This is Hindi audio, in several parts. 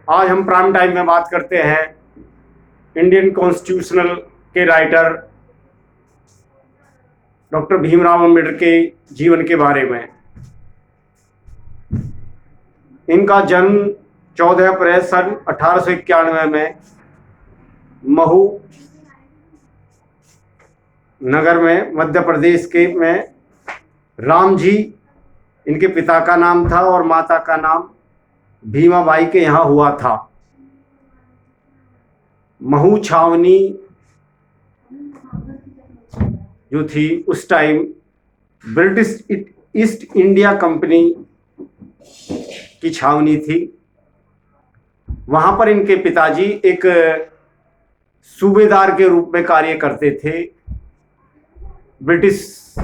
आज हम प्राइम टाइम में बात करते हैं इंडियन कॉन्स्टिट्यूशनल के राइटर डॉक्टर भीमराव अम्बेडकर के जीवन के बारे में। इनका जन्म 14 अप्रैल सन 1891 में महू नगर में मध्य प्रदेश के में राम जी इनके पिता का नाम था और माता का नाम भीमाबाई के यहाँ हुआ था। महू छावनी जो थी उस time British east India company की छावनी थी। वहां पर इनके पिताजी एक सूबेदार के रूप में कार्य करते थे ब्रिटिश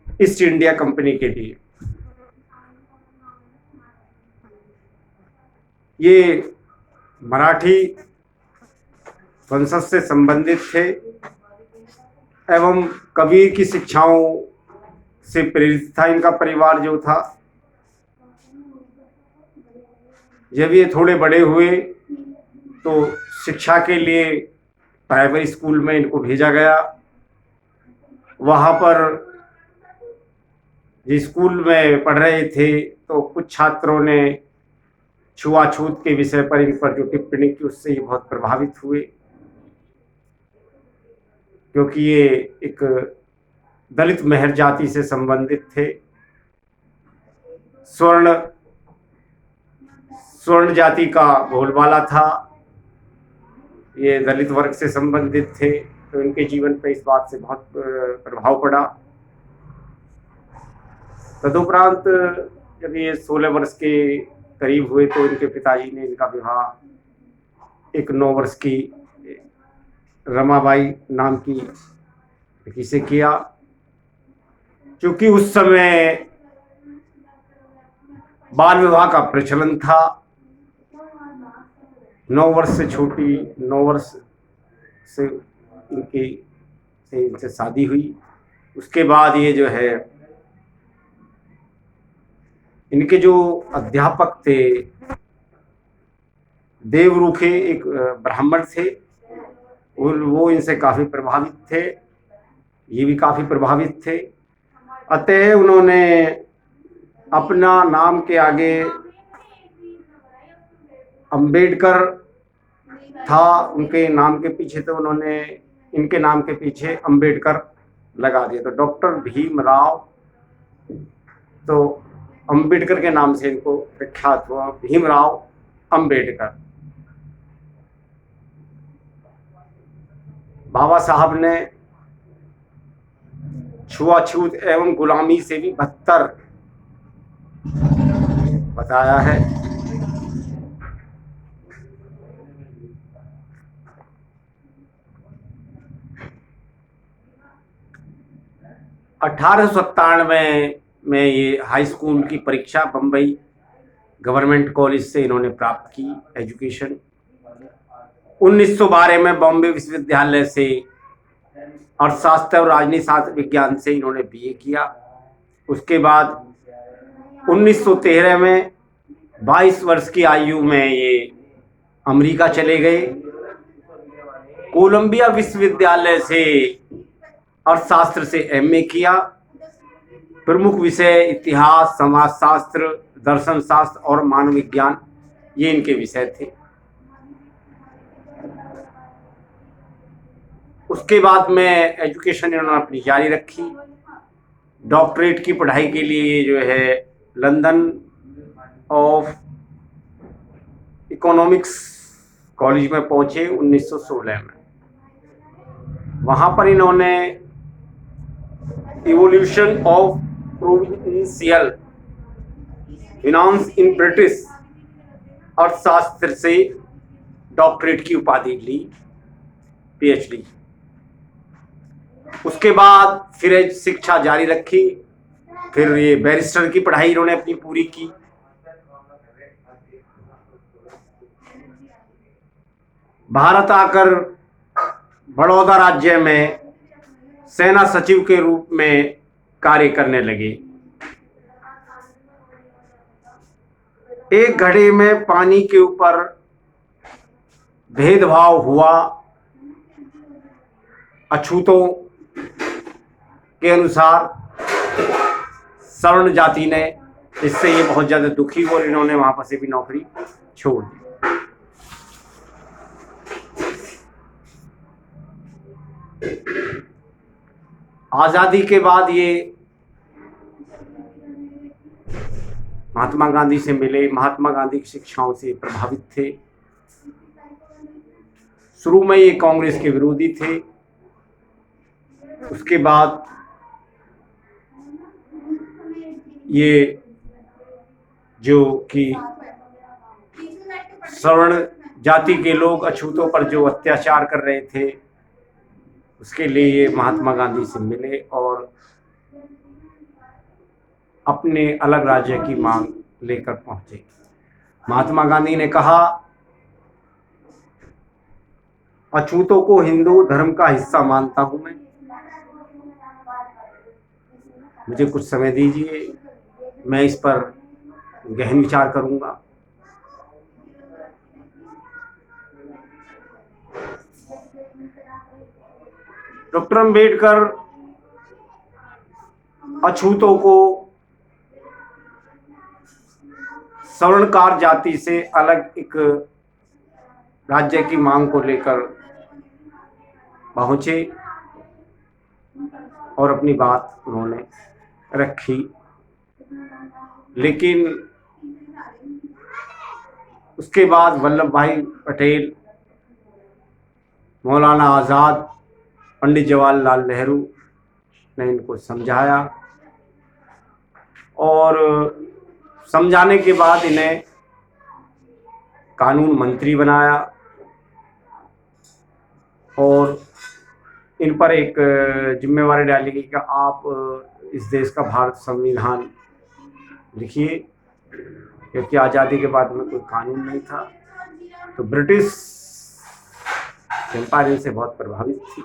ईस्ट इंडिया कंपनी के लिए। ये मराठी वंशज से संबंधित थे एवं कबीर की शिक्षाओं से प्रेरित था इनका परिवार जो था। जब ये थोड़े बड़े हुए तो शिक्षा के लिए प्राइमरी स्कूल में इनको भेजा गया। वहाँ पर जिस स्कूल में पढ़ रहे थे तो कुछ छात्रों ने छुआछूत के विषय पर इन पर जो टिप्पणी की उससे ये बहुत प्रभावित हुए, क्योंकि ये एक दलित महर जाति से संबंधित थे। स्वर्ण जाति का बोलबाला था, ये दलित वर्ग से संबंधित थे, तो इनके जीवन पर इस बात से बहुत प्रभाव पड़ा। तदुपरांत जब ये 16 वर्ष के करीब हुए तो इनके पिताजी ने इनका विवाह एक 9 वर्ष की रमाबाई नाम की लड़की से किया। क्योंकि उस समय बाल विवाह का प्रचलन था, 9 वर्ष से छोटी 9 वर्ष से इनसे शादी हुई। उसके बाद ये जो है इनके जो अध्यापक थे देवरूखे एक ब्राह्मण थे और वो इनसे काफ़ी प्रभावित थे, ये भी काफ़ी प्रभावित थे। अतः उन्होंने अपना नाम के आगे अंबेडकर था, उनके नाम के पीछे तो उन्होंने इनके नाम के पीछे अंबेडकर लगा दिया। तो डॉक्टर भीमराव, तो अंबेडकर के नाम से इनको प्रख्यात हुआ भीमराव अंबेडकर। बाबा साहब ने छुआछूत एवं गुलामी से भी बदतर बताया है। अठारह में ये हाई स्कूल की परीक्षा बम्बई गवर्नमेंट कॉलेज से इन्होंने प्राप्त की एजुकेशन। 1912 में बॉम्बे विश्वविद्यालय से अर्थशास्त्र और राजनीति शास्त्र विज्ञान से इन्होंने बीए किया। उसके बाद 1913 में 22 वर्ष की आयु में ये अमेरिका चले गए। कोलंबिया विश्वविद्यालय से अर्थशास्त्र से एमए किया। प्रमुख विषय इतिहास, समाजशास्त्र, दर्शन शास्त्र और मानव विज्ञान ये इनके विषय थे। उसके बाद में एजुकेशन इन्होंने अपनी जारी रखी। डॉक्टरेट की पढ़ाई के लिए जो है लंदन ऑफ इकोनॉमिक्स कॉलेज में पहुंचे 1916 में। वहाँ पर इन्होंने evolution of provincial finance in British अर्थशास्त्र से डॉक्टरेट की उपाधि ली, पीएचडी। उसके बाद फिर शिक्षा जारी रखी। फिर ये बैरिस्टर की पढ़ाई इन्होंने अपनी पूरी की। भारत आकर बड़ौदा राज्य में सेना सचिव के रूप में कार्य करने लगे। एक घड़े में पानी के ऊपर भेदभाव हुआ अछूतों के अनुसार सवर्ण जाति ने, इससे ये बहुत ज़्यादा दुखी हुए और इन्होंने वहाँ पर से भी नौकरी छोड़ दी। आज़ादी के बाद ये महात्मा गांधी से मिले, महात्मा गांधी की शिक्षाओं से प्रभावित थे। शुरू में ये कांग्रेस के विरोधी थे, उसके बाद ये जो कि सवर्ण जाति के लोग अछूतों पर जो अत्याचार कर रहे थे, उसके लिए ये महात्मा गांधी से मिले और अपने अलग राज्य की मांग लेकर पहुंचे। महात्मा गांधी ने कहा, अछूतों को हिंदू धर्म का हिस्सा मानता हूं मैं, मुझे कुछ समय दीजिए, मैं इस पर गहन विचार करूंगा। डॉक्टर अंबेडकर अछूतों को सवर्णकार जाति से अलग एक राज्य की मांग को लेकर पहुंचे और अपनी बात उन्होंने रखी, लेकिन उसके बाद वल्लभ भाई पटेल, मौलाना आज़ाद, पंडित जवाहरलाल नेहरू ने इनको समझाया और समझाने के बाद इन्हें कानून मंत्री बनाया और इन पर एक जिम्मेवारी डाली गई कि आप इस देश का भारत संविधान लिखिए, क्योंकि आज़ादी के बाद में कोई कानून नहीं था। तो ब्रिटिश एम्पायर इनसे बहुत प्रभावित थी।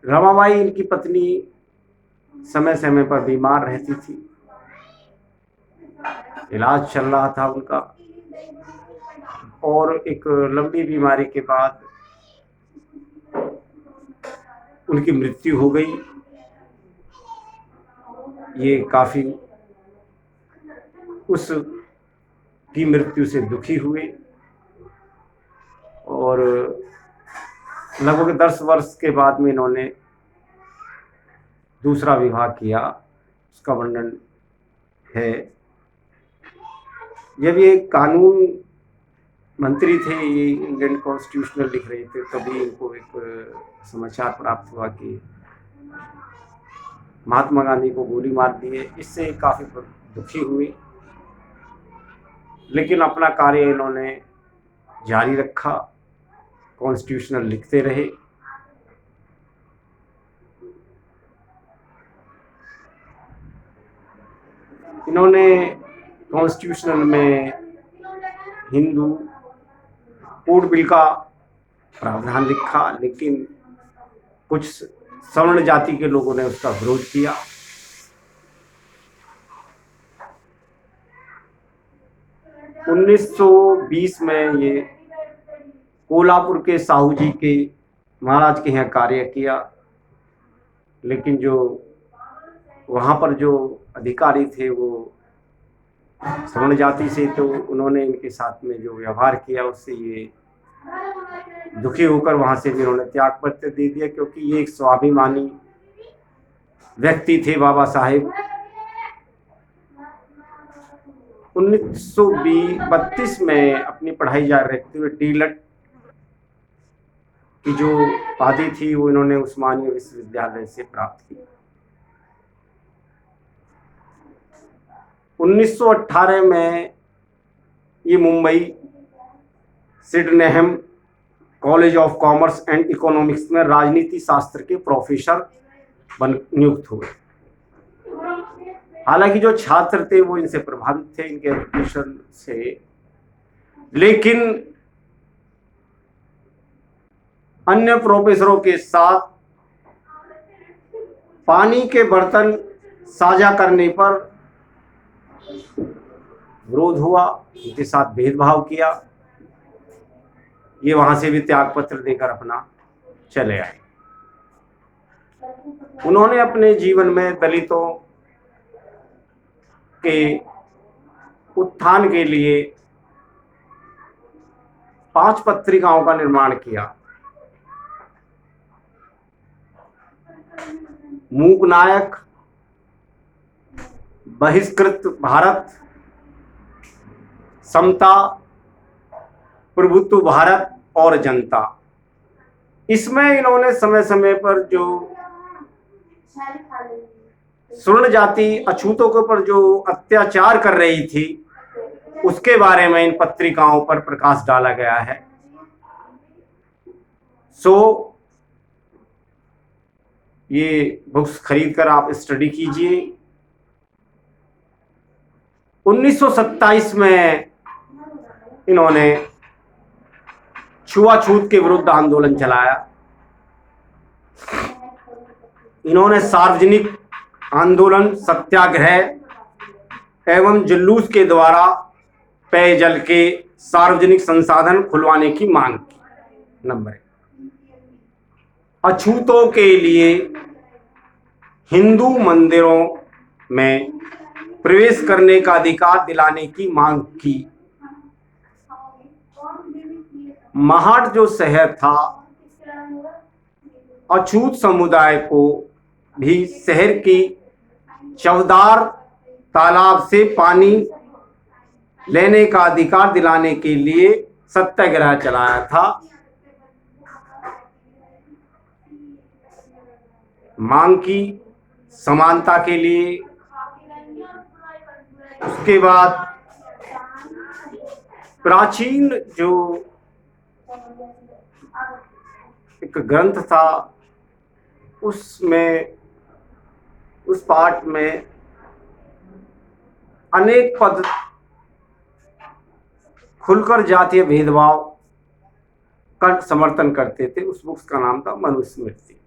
रमाबाई इनकी पत्नी समय समय पर बीमार रहती थी, इलाज चल रहा था उनका और एक लंबी बीमारी के बाद उनकी मृत्यु हो गई। ये काफी उस की मृत्यु से दुखी हुए और लगभग 10 वर्ष के बाद में इन्होंने दूसरा विवाह किया, उसका वर्णन है। जब ये कानून मंत्री थे, ये इंडियन कॉन्स्टिट्यूशनल लिख रहे थे, तभी इनको एक समाचार प्राप्त हुआ कि महात्मा गांधी को गोली मार दी है। इससे काफ़ी दुखी हुई, लेकिन अपना कार्य इन्होंने जारी रखा, कॉन्स्टिट्यूशनल लिखते रहे। इन्होंने कॉन्स्टिट्यूशनल में हिंदू कोड बिल का प्रावधान लिखा, लेकिन कुछ सवर्ण जाति के लोगों ने उसका विरोध किया। (1920) में ये कोल्हापुर के साहू जी के महाराज के यहाँ कार्य किया, लेकिन जो वहाँ पर जो अधिकारी थे वो सवर्ण जाति से, तो उन्होंने इनके साथ में जो व्यवहार किया उससे ये दुखी होकर वहाँ से भी उन्होंने त्याग पत्र दे दिया, क्योंकि ये एक स्वाभिमानी व्यक्ति थे बाबा साहेब। 1932 में अपनी पढ़ाई जारी रखते हुए डीलट की जो उपाधि थी वो इन्होंने उस्मानिया विश्वविद्यालय से प्राप्त की। 1918 में ये Mumbai Sydenham college of commerce and economics में राजनीति शास्त्र के प्रोफेसर नियुक्त हुए। हालांकि जो छात्र थे वो इनसे प्रभावित थे, इनके एजुकेशन से, लेकिन अन्य प्रोफेसरों के साथ पानी के बर्तन साझा करने पर विरोध हुआ, उनके साथ भेदभाव किया, ये वहां से भी त्याग पत्र देकर अपना चले आए। उन्होंने अपने जीवन में दलितों के उत्थान के लिए 5 पत्रिकाओं का निर्माण किया। मूक नायक, बहिष्कृत भारत, समता, प्रभुत्व भारत और जनता। इसमें इन्होंने समय समय पर जो स्वर्ण जाति अछूतों के ऊपर जो अत्याचार कर रही थी उसके बारे में इन पत्रिकाओं पर प्रकाश डाला गया है। सो ये बुक्स खरीद कर आप स्टडी कीजिए। 1927 में इन्होंने छुआछूत के विरुद्ध आंदोलन चलाया। इन्होंने सार्वजनिक आंदोलन, सत्याग्रह एवं जुलूस के द्वारा पेयजल के सार्वजनिक संसाधन खुलवाने की मांग की। नंबर 1, अछूतों के लिए हिंदू मंदिरों में प्रवेश करने का अधिकार दिलाने की मांग की। महाड जो शहर था, अछूत समुदाय को भी शहर की चवदार तालाब से पानी लेने का अधिकार दिलाने के लिए सत्याग्रह चलाया था। मांग की समानता के लिए। उसके बाद प्राचीन जो एक ग्रंथ था उसमें, उस पाठ में अनेक पद खुलकर जातीय भेदभाव का समर्थन करते थे। उस बुक्स का नाम था मनुस्मृति।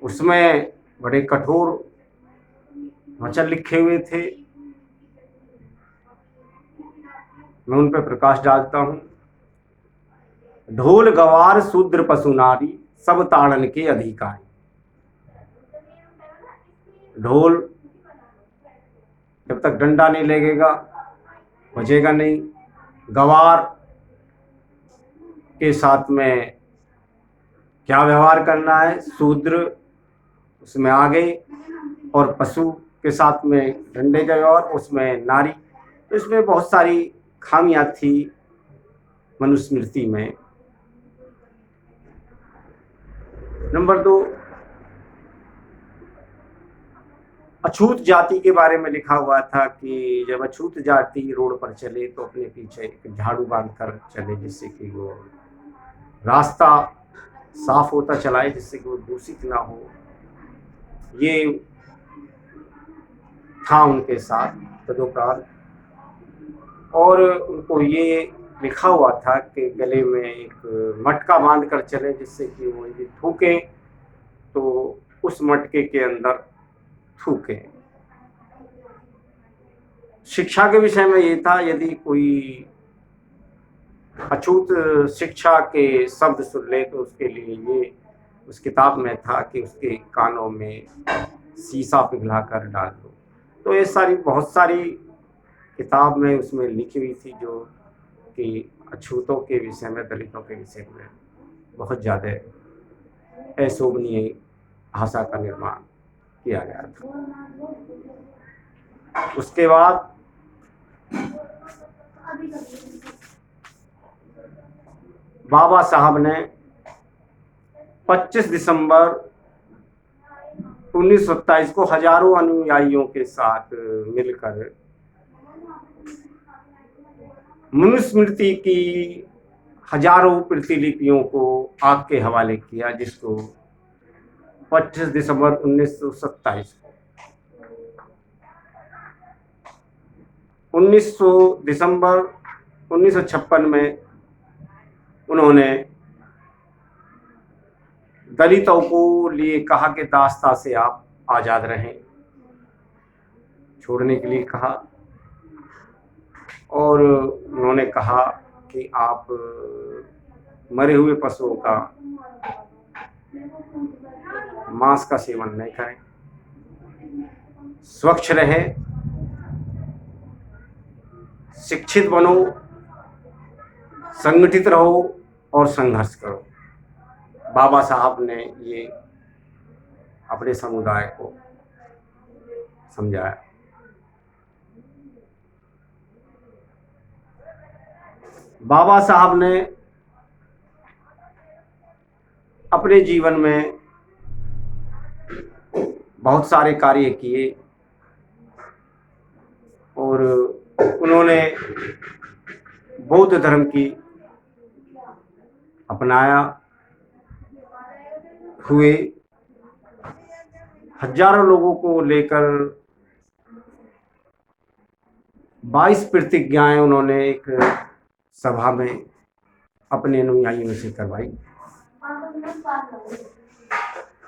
उसमें बड़े कठोर वचन लिखे हुए थे, मैं उन पर प्रकाश डालता हूं। ढोल गवार शूद्र पशु नारी सब ताड़न के अधिकारी। ढोल जब तक डंडा नहीं लगेगा बजेगा नहीं। गवार के साथ में क्या व्यवहार करना है, शूद्र उसमें आ गई, और पशु के साथ में डंडे का व्यवहार, उसमें नारी। तो इसमें बहुत सारी खामियां थी मनुस्मृति में। नंबर 2, अछूत जाति के बारे में लिखा हुआ था कि जब अछूत जाति रोड पर चले तो अपने पीछे एक झाड़ू बांध कर चले, जिससे कि वो रास्ता साफ होता चलाए, जिससे कि वो दूषित ना हो। ये था उनके साथ तदुपरांत। और उनको ये लिखा हुआ था कि गले में एक मटका बांध कर चले, जिससे कि वो यदि थूके तो उस मटके के अंदर थूके। शिक्षा के विषय में ये था, यदि कोई अछूत शिक्षा के शब्द सुन ले तो उसके लिए ये उस किताब में था कि उसके कानों में शीशा पिघला कर डाल दो। तो ये सारी बहुत सारी किताब में उसमें लिखी हुई थी जो कि अछूतों के विषय में, दलितों के विषय में बहुत ज़्यादा अशोभनीय भाषा का निर्माण किया गया था। उसके बाद बाबा साहब ने 25 दिसंबर 1927 को हजारों अनुयायियों के साथ मिलकर मनुस्मृति की हजारों प्रतिलिपियों को आग के हवाले किया, जिसको 25 दिसंबर 1927 को 1900 दिसंबर 1956 में उन्होंने दलितों को लिए कहा कि दास्ता से आप आज़ाद रहें। छोड़ने के लिए कहा और उन्होंने कहा कि आप मरे हुए पशुओं का मांस का सेवन नहीं करें, स्वच्छ रहे, शिक्षित बनो, संगठित रहो और संघर्ष करो। बाबा साहब ने ये अपने समुदाय को समझाया। बाबा साहब ने अपने जीवन में बहुत सारे कार्य किए और उन्होंने बौद्ध धर्म की अपनाया हुए हजारों लोगों को लेकर 22 प्रतिज्ञाएं उन्होंने एक सभा में अपने अनुयायियों से करवाई।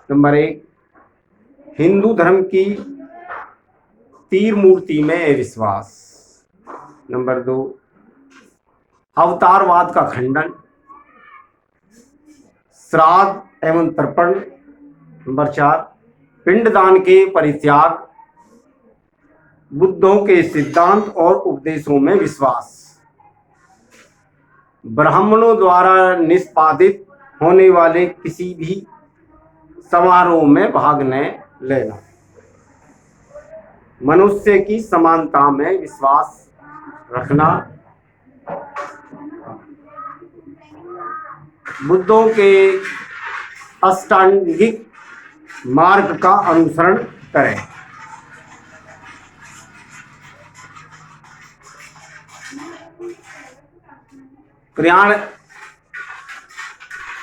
नंबर 1, हिंदू धर्म की तीर मूर्ति में विश्वास। नंबर 2, अवतारवाद का खंडन, श्राद्ध एवं तर्पण। नंबर 4, पिंडदान के परित्याग, बुद्धों के सिद्धांत और उपदेशों में विश्वास, ब्राह्मणों द्वारा निष्पादित होने वाले किसी भी समारोह में भाग न लेना, मनुष्य की समानता में विश्वास रखना, बुद्धों के अष्टांगिक मार्ग का अनुसरण करें।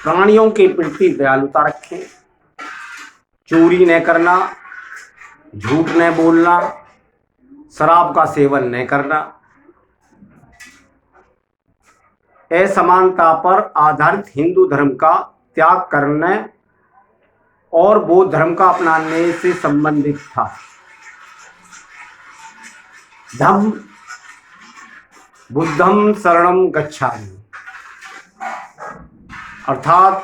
प्राणियों के प्रति दयालुता रखें, चोरी न करना, झूठ न बोलना, शराब का सेवन न करना, असमानता पर आधारित हिंदू धर्म का त्याग करने और बौद्ध धर्म का अपनाने से संबंधित था। धम्म बुद्धम शरणम गच्छामि, अर्थात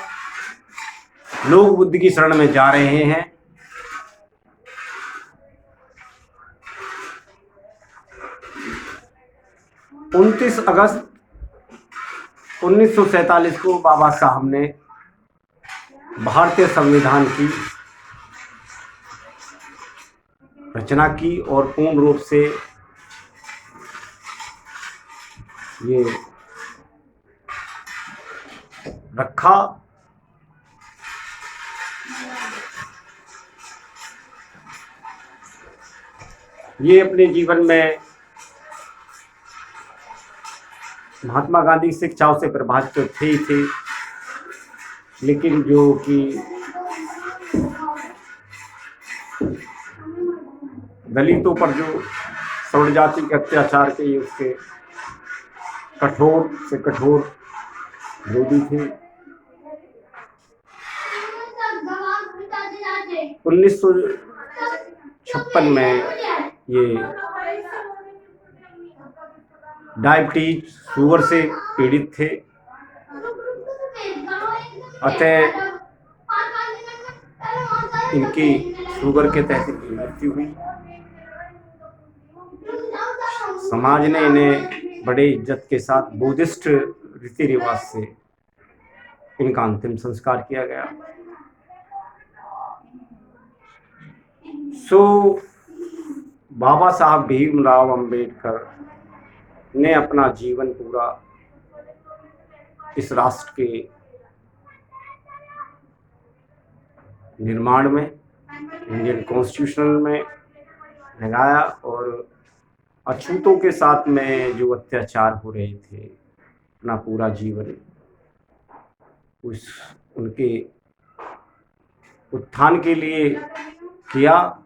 लोग बुद्ध की शरण में जा रहे हैं। उनतीस अगस्त 1947 को बाबा साहब ने भारतीय संविधान की रचना की और पूर्ण रूप से ये रखा। ये अपने जीवन में महात्मा गांधी की शिक्षाओं से प्रभावित तो थे ही थे, लेकिन जो कि दलितों पर जो सवर्ण जाति के अत्याचार के उसके कठोर से कठोर विरोधी थे। 1956 में ये डायबिटीज शुगर से पीड़ित थे, अतः इनकी शुगर के तहत मृत्यु हुई। समाज ने इन्हें बड़े इज्जत के साथ बुद्धिस्ट रीति रिवाज से इनका अंतिम संस्कार किया गया। बाबा साहब भीमराव अंबेडकर ने अपना जीवन पूरा इस राष्ट्र के निर्माण में, इंडियन कॉन्स्टिट्यूशन में लगाया और अछूतों के साथ में जो अत्याचार हो रहे थे, अपना पूरा जीवन उनके उत्थान के लिए किया।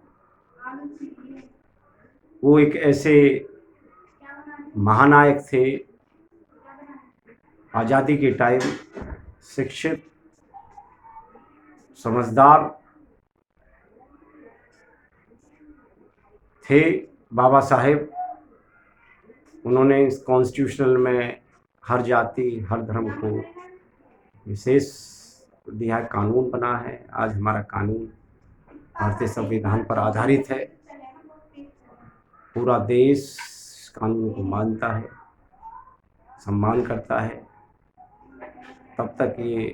वो एक ऐसे महानायक थे, आज़ादी के टाइम शिक्षित, समझदार थे बाबा साहेब उन्होंने इस कॉन्स्टिट्यूशनल में हर जाति हर धर्म को विशेष दिया है, कानून बना है। आज हमारा कानून भारतीय संविधान पर आधारित है। पूरा देश कानून को मानता है, सम्मान करता है। तब तक ये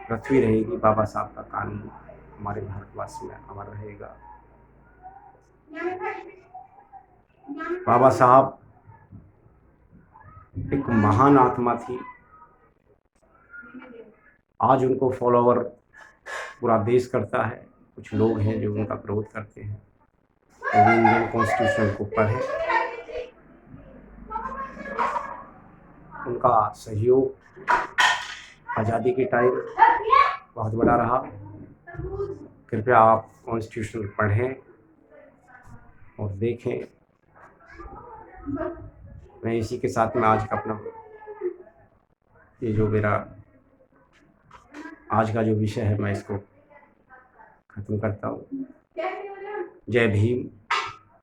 पृथ्वी रहेगी, बाबा साहब का कानून हमारे भारतवर्ष में अमर रहेगा। बाबा साहब एक महान आत्मा थी। आज उनको फॉलोवर पूरा देश करता है। कुछ लोग हैं जो उनका विरोध करते हैं। तो इंडियन कॉन्स्टिट्यूशन को पढ़ें, उनका सहयोग आज़ादी के टाइम बहुत बड़ा रहा। कृपया आप कॉन्स्टिट्यूशन पढ़ें और देखें। मैं इसी के साथ में आज का अपना ये जो मेरा आज का जो विषय है मैं इसको ख़त्म करता हूँ। जय भीम,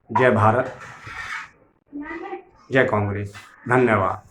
जय भारत, जय कांग्रेस। धन्यवाद।